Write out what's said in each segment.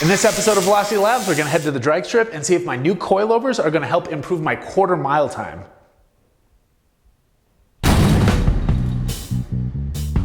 In this episode of Velocity Labs, we're going to head to the drag strip and see if my new coilovers are going to help improve my quarter-mile time.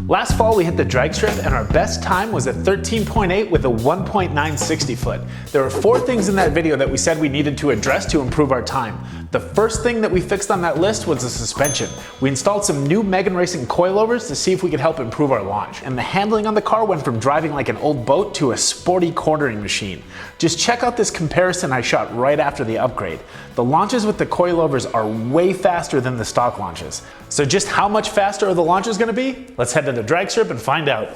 Last fall we hit the drag strip and our best time was a 13.8 with a 1.9 60 foot. There were 4 things in that video that we said we needed to address to improve our time. The first thing that we fixed on that list was the suspension. We installed some new Megan Racing coilovers to see if we could help improve our launch. And the handling on the car went from driving like an old boat to a sporty cornering machine. Just check out this comparison I shot right after the upgrade. The launches with the coilovers are way faster than the stock launches. So just how much faster are the launches going to be? Let's head to the drag strip and find out.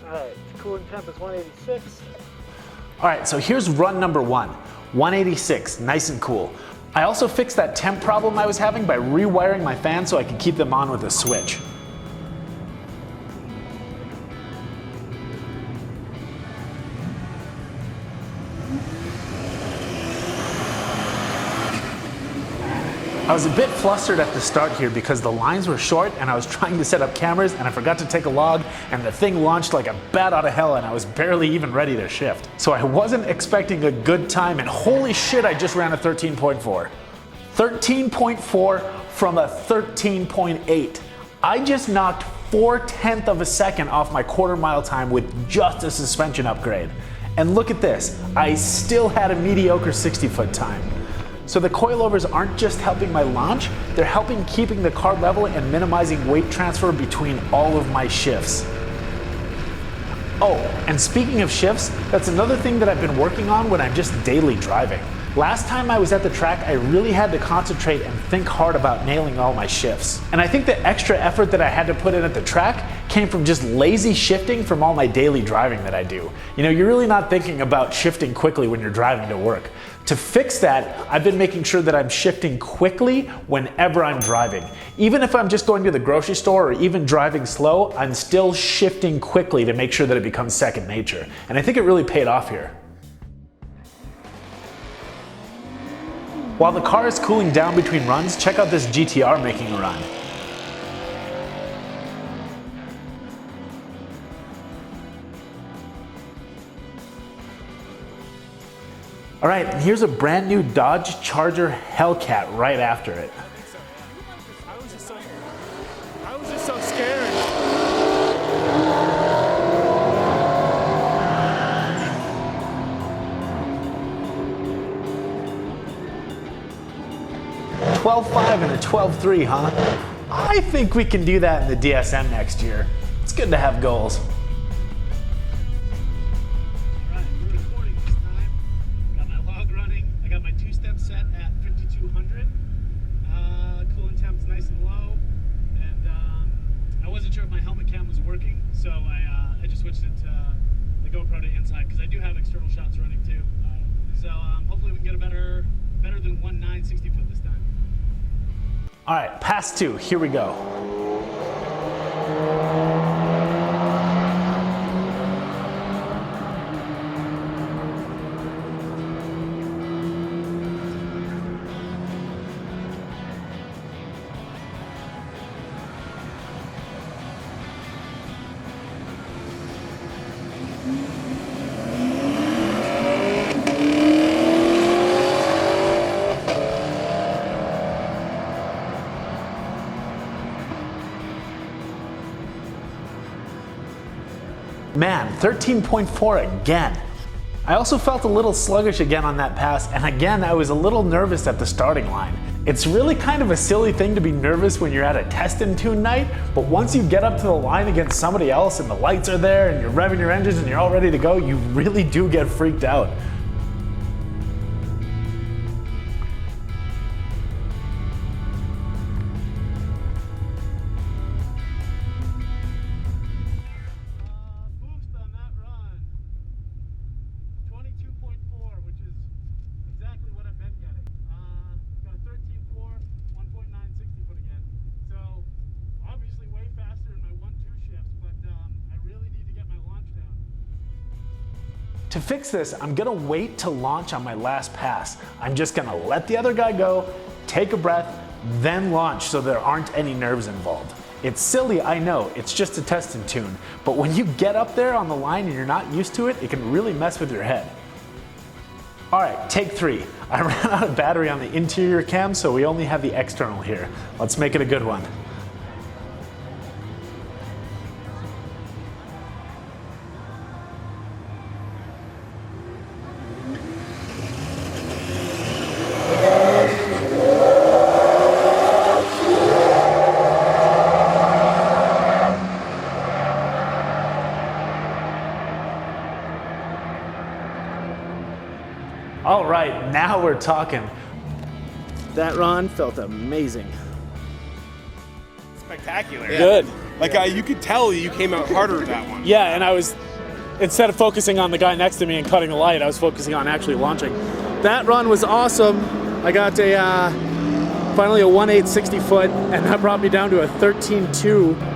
Alright, cooling temp is 186. Alright, so here's run number 1. 186, nice and cool. I also fixed that temp problem I was having by rewiring my fans so I could keep them on with a switch. I was a bit flustered at the start here because the lines were short and I was trying to set up cameras and I forgot to take a log and the thing launched like a bat out of hell and I was barely even ready to shift. So I wasn't expecting a good time and holy shit, I just ran a 13.4. 13.4 from a 13.8. I just knocked 4/10 of a second off my quarter-mile time with just a suspension upgrade. And look at this, I still had a mediocre 60-foot time. So the coilovers aren't just helping my launch, they're helping keeping the car level and minimizing weight transfer between all of my shifts. Oh, and speaking of shifts, that's another thing that I've been working on when I'm just daily driving. Last time I was at the track, I really had to concentrate and think hard about nailing all my shifts. And I think the extra effort that I had to put in at the track came from just lazy shifting from all my daily driving that I do. You know, you're really not thinking about shifting quickly when you're driving to work. To fix that, I've been making sure that I'm shifting quickly whenever I'm driving. Even if I'm just going to the grocery store or even driving slow, I'm still shifting quickly to make sure that it becomes second nature. And I think it really paid off here. While the car is cooling down between runs, check out this GTR making a run. All right, and here's a brand new Dodge Charger Hellcat right after it. I was just so scared. $12.5 and a $12.3, huh? I think we can do that in the DSM next year. It's good to have goals. Alright, we're recording this time. Got my log running. I got my 2-step set at 5200. Cooling temp's nice and low. And I wasn't sure if my helmet cam was working, so I just switched it to the GoPro to inside because I do have external shots running too. So hopefully we can get a better than 1.9 60 foot this time. All right, pass 2, here we go. Man, 13.4 again. I also felt a little sluggish again on that pass, and again I was a little nervous at the starting line. It's really kind of a silly thing to be nervous when you're at a test and tune night, but once you get up to the line against somebody else and the lights are there and you're revving your engines and you're all ready to go, you really do get freaked out. To fix this, I'm gonna wait to launch on my last pass. I'm just gonna let the other guy go, take a breath, then launch so there aren't any nerves involved. It's silly, I know, it's just a test and tune, but when you get up there on the line and you're not used to it, it can really mess with your head. All right, take 3. I ran out of battery on the interior cam, so we only have the external here. Let's make it a good one. All right, now we're talking. That run felt amazing. Spectacular. Yeah. Good. Like you could tell you came out harder with that one. Yeah, and I was, instead of focusing on the guy next to me and cutting a light, I was focusing on actually launching. That run was awesome. I got finally a 1.8 60 foot, and that brought me down to a 13.2.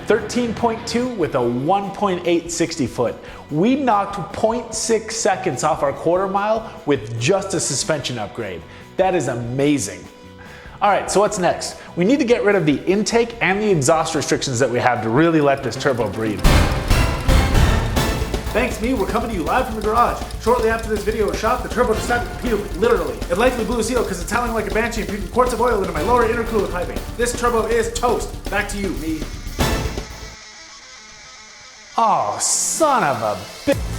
13.2 with a 1.8 60 foot. We knocked 0.6 seconds off our quarter mile with just a suspension upgrade. That is amazing. All right, so what's next? We need to get rid of the intake and the exhaust restrictions that we have to really let this turbo breathe. Thanks me, we're coming to you live from the garage. Shortly after this video was shot, the turbo decided to puke, literally. It likely blew a seal because it's howling like a banshee and puking quarts of oil into my lower intercooler piping. This turbo is toast. Back to you, me. Oh, son of a bitch.